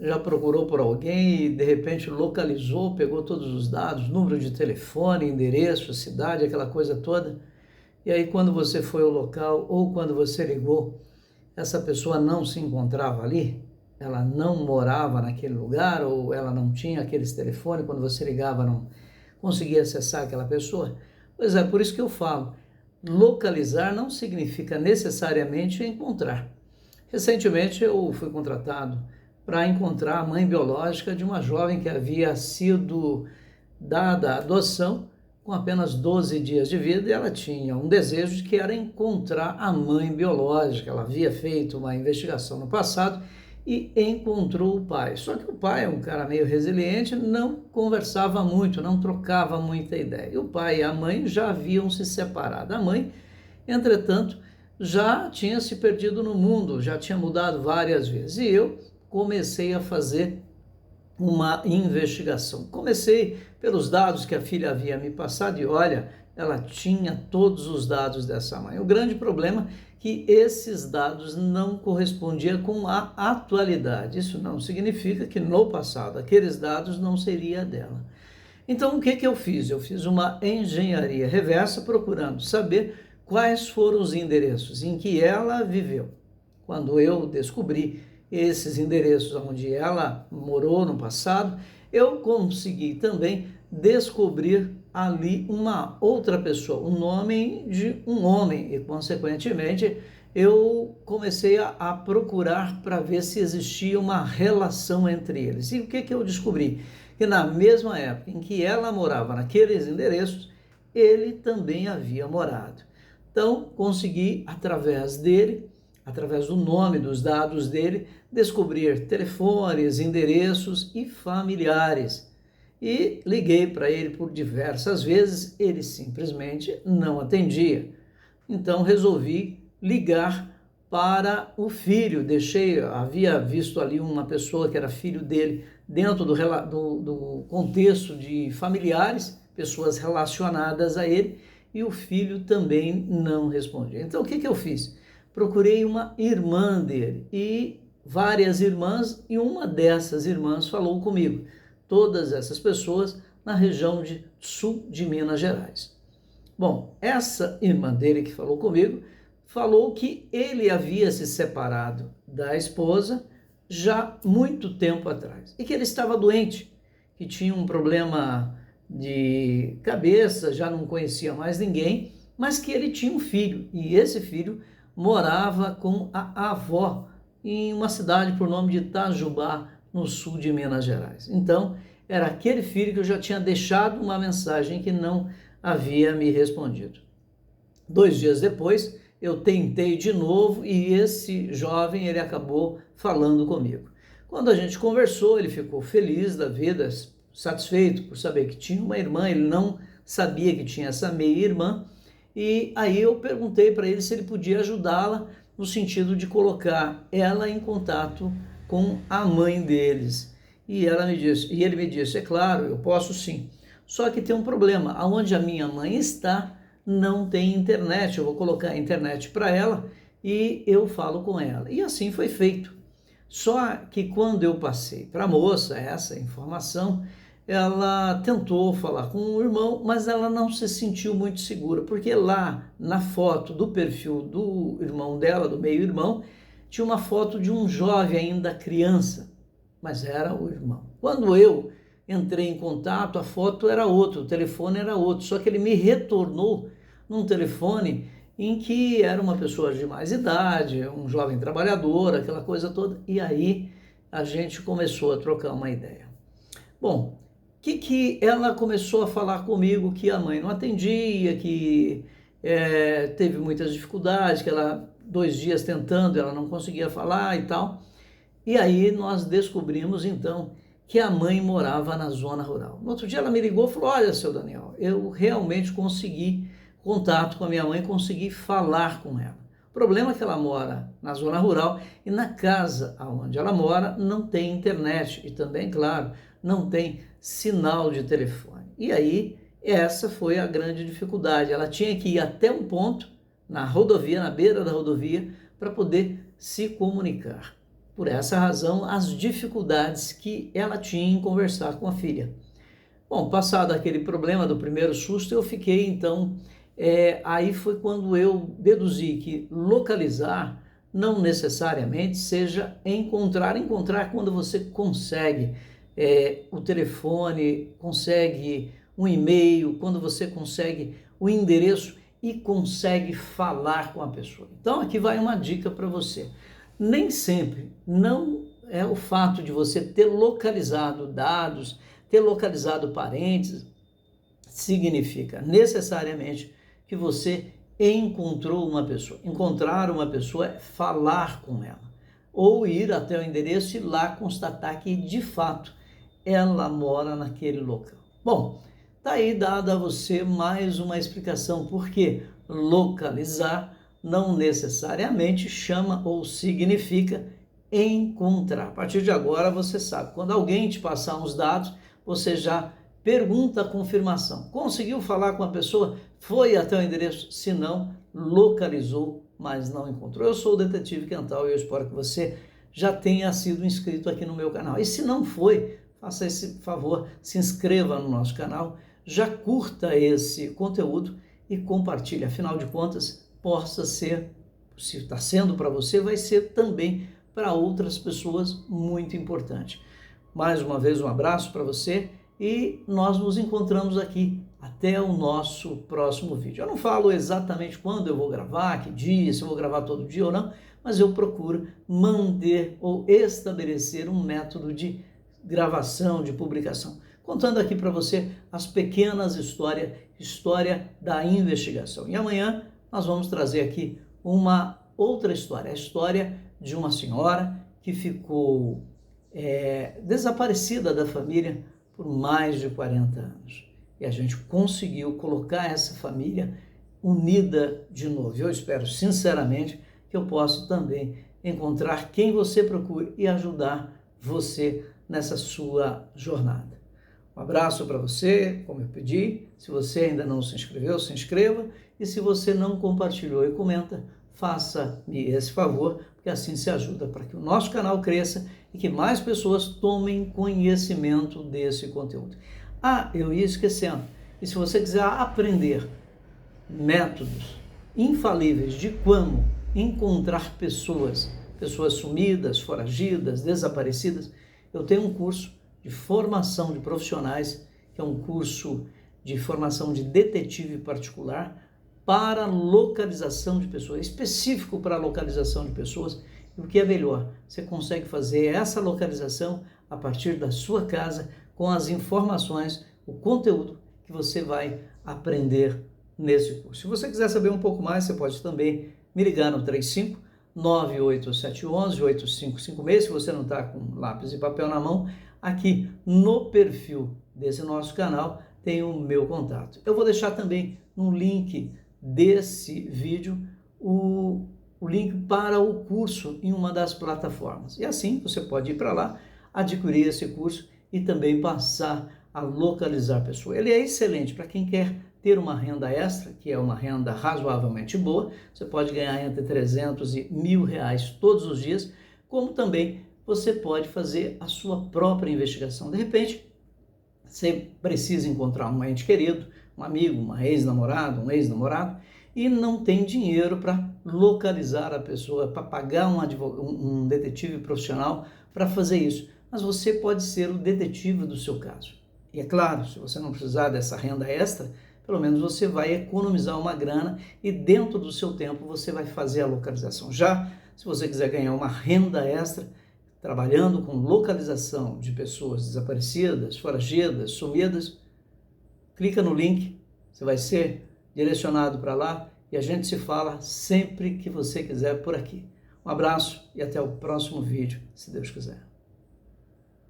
já procurou por alguém e de repente localizou, pegou todos os dados, número de telefone, endereço, cidade, aquela coisa toda. E aí quando você foi ao local ou quando você ligou, essa pessoa não se encontrava ali? Ela não morava naquele lugar ou ela não tinha aqueles telefones, quando você ligava não conseguia acessar aquela pessoa? Pois é, por isso que eu falo, localizar não significa necessariamente encontrar. Recentemente eu fui contratado para encontrar a mãe biológica de uma jovem que havia sido dada à adoção com apenas 12 dias de vida, e ela tinha um desejo de que era encontrar a mãe biológica. Ela havia feito uma investigação no passado e encontrou o pai. Só que o pai é um cara meio resiliente, não conversava muito, não trocava muita ideia. E o pai e a mãe já haviam se separado. A mãe, entretanto, já tinha se perdido no mundo, já tinha mudado várias vezes. E eu comecei a fazer uma investigação. Comecei pelos dados que a filha havia me passado e olha, ela tinha todos os dados dessa mãe. O grande problema é que esses dados não correspondiam com a atualidade. Isso não significa que no passado aqueles dados não seriam dela. Então o que eu fiz? Eu fiz uma engenharia reversa procurando saber quais foram os endereços em que ela viveu. Quando eu descobri esses endereços onde ela morou no passado, eu consegui também descobrir ali uma outra pessoa, o nome de um homem, e consequentemente eu comecei a procurar para ver se existia uma relação entre eles. E o que eu descobri? Que na mesma época em que ela morava naqueles endereços, ele também havia morado. Então consegui, através dele, através do nome, dos dados dele, descobrir telefones, endereços e familiares. E liguei para ele por diversas vezes, ele simplesmente não atendia. Então resolvi ligar para o filho, havia visto ali uma pessoa que era filho dele dentro do contexto de familiares, pessoas relacionadas a ele, e o filho também não respondia. Então o que eu fiz? Procurei uma irmã dele e várias irmãs, e uma dessas irmãs falou comigo. Todas essas pessoas na região sul de Minas Gerais. Bom, essa irmã dele que falou comigo, falou que ele havia se separado da esposa já muito tempo atrás e que ele estava doente, que tinha um problema de cabeça, já não conhecia mais ninguém, mas que ele tinha um filho e esse filho morava com a avó em uma cidade por nome de Itajubá, no sul de Minas Gerais. Então, era aquele filho que eu já tinha deixado uma mensagem que não havia me respondido. 2 dias depois, eu tentei de novo e esse jovem, ele acabou falando comigo. Quando a gente conversou, ele ficou feliz da vida, satisfeito por saber que tinha uma irmã, ele não sabia que tinha essa meia-irmã, e aí eu perguntei para ele se ele podia ajudá-la no sentido de colocar ela em contato com a mãe deles. E ele me disse, é claro, eu posso sim. Só que tem um problema, aonde a minha mãe está, não tem internet. Eu vou colocar a internet para ela e eu falo com ela. E assim foi feito. Só que quando eu passei para a moça essa informação, ela tentou falar com o irmão, mas ela não se sentiu muito segura, porque lá na foto do perfil do irmão dela, do meio-irmão, tinha uma foto de um jovem ainda criança, mas era o irmão. Quando eu entrei em contato, a foto era outra, o telefone era outro, só que ele me retornou num telefone em que era uma pessoa de mais idade, um jovem trabalhador, aquela coisa toda, e aí a gente começou a trocar uma ideia. Bom, que ela começou a falar comigo que a mãe não atendia, que teve muitas dificuldades, que ela 2 dias tentando, ela não conseguia falar e tal. E aí nós descobrimos então que a mãe morava na zona rural. No outro dia ela me ligou e falou, olha, seu Daniel, eu realmente consegui contato com a minha mãe, consegui falar com ela. O problema é que ela mora na zona rural e na casa onde ela mora não tem internet e também, claro, não tem sinal de telefone. E aí essa foi a grande dificuldade. Ela tinha que ir até um ponto na rodovia, na beira da rodovia, para poder se comunicar. por essa razão, as dificuldades que ela tinha em conversar com a filha. Bom, passado aquele problema do primeiro susto, eu fiquei então, aí foi quando eu deduzi que localizar não necessariamente seja encontrar quando você consegue o telefone, consegue um e-mail, quando você consegue o endereço e consegue falar com a pessoa. Então aqui vai uma dica para você. Nem sempre, não é o fato de você ter localizado dados, ter localizado parentes, significa necessariamente que você encontrou uma pessoa. Encontrar uma pessoa é falar com ela, ou ir até o endereço e lá constatar que de fato ela mora naquele local. Bom, tá aí dada a você mais uma explicação, porque localizar não necessariamente chama ou significa encontrar. A partir de agora você sabe, quando alguém te passar uns dados, você já pergunta a confirmação. Conseguiu falar com a pessoa? Foi até o endereço? Se não, localizou, mas não encontrou. Eu sou o Detetive Quental e eu espero que você já tenha sido inscrito aqui no meu canal. E se não foi, faça esse favor, se inscreva no nosso canal, já curta esse conteúdo e compartilhe. Afinal de contas, possa ser, se está sendo para você, vai ser também para outras pessoas muito importante. Mais uma vez, um abraço para você e nós nos encontramos aqui até o nosso próximo vídeo. Eu não falo exatamente quando eu vou gravar, que dia, se eu vou gravar todo dia ou não, mas eu procuro manter ou estabelecer um método de gravação, de publicação, contando aqui para você as pequenas história da investigação. E amanhã nós vamos trazer aqui uma outra história, a história de uma senhora que ficou desaparecida da família por mais de 40 anos. E a gente conseguiu colocar essa família unida de novo. Eu espero sinceramente que eu possa também encontrar quem você procura e ajudar você nessa sua jornada. Um abraço para você, como eu pedi. Se você ainda não se inscreveu, se inscreva. E se você não compartilhou e comenta, faça-me esse favor, porque assim se ajuda para que o nosso canal cresça e que mais pessoas tomem conhecimento desse conteúdo. Ah, eu ia esquecendo. E se você quiser aprender métodos infalíveis de como encontrar pessoas sumidas, foragidas, desaparecidas, eu tenho um curso de formação de profissionais, que é um curso de formação de detetive particular para localização de pessoas, específico para localização de pessoas. E o que é melhor, você consegue fazer essa localização a partir da sua casa, com as informações, o conteúdo que você vai aprender nesse curso. Se você quiser saber um pouco mais, você pode também me ligar no 35 98711 8556. Se você não está com lápis e papel na mão, aqui no perfil desse nosso canal tem o meu contato. Eu vou deixar também no link desse vídeo o link para o curso em uma das plataformas. E assim você pode ir para lá, adquirir esse curso e também passar a localizar a pessoa. Ele é excelente para quem quer ter uma renda extra, que é uma renda razoavelmente boa. Você pode ganhar entre 300 e R$1.000 todos os dias, como também você pode fazer a sua própria investigação. De repente, você precisa encontrar um ente querido, um amigo, uma ex-namorada, um ex-namorado, e não tem dinheiro para localizar a pessoa, para pagar um detetive profissional para fazer isso. Mas você pode ser o detetive do seu caso. E é claro, se você não precisar dessa renda extra, pelo menos você vai economizar uma grana e dentro do seu tempo você vai fazer a localização. Já se você quiser ganhar uma renda extra, trabalhando com localização de pessoas desaparecidas, foragidas, sumidas, clica no link, você vai ser direcionado para lá e a gente se fala sempre que você quiser por aqui. Um abraço e até o próximo vídeo, se Deus quiser.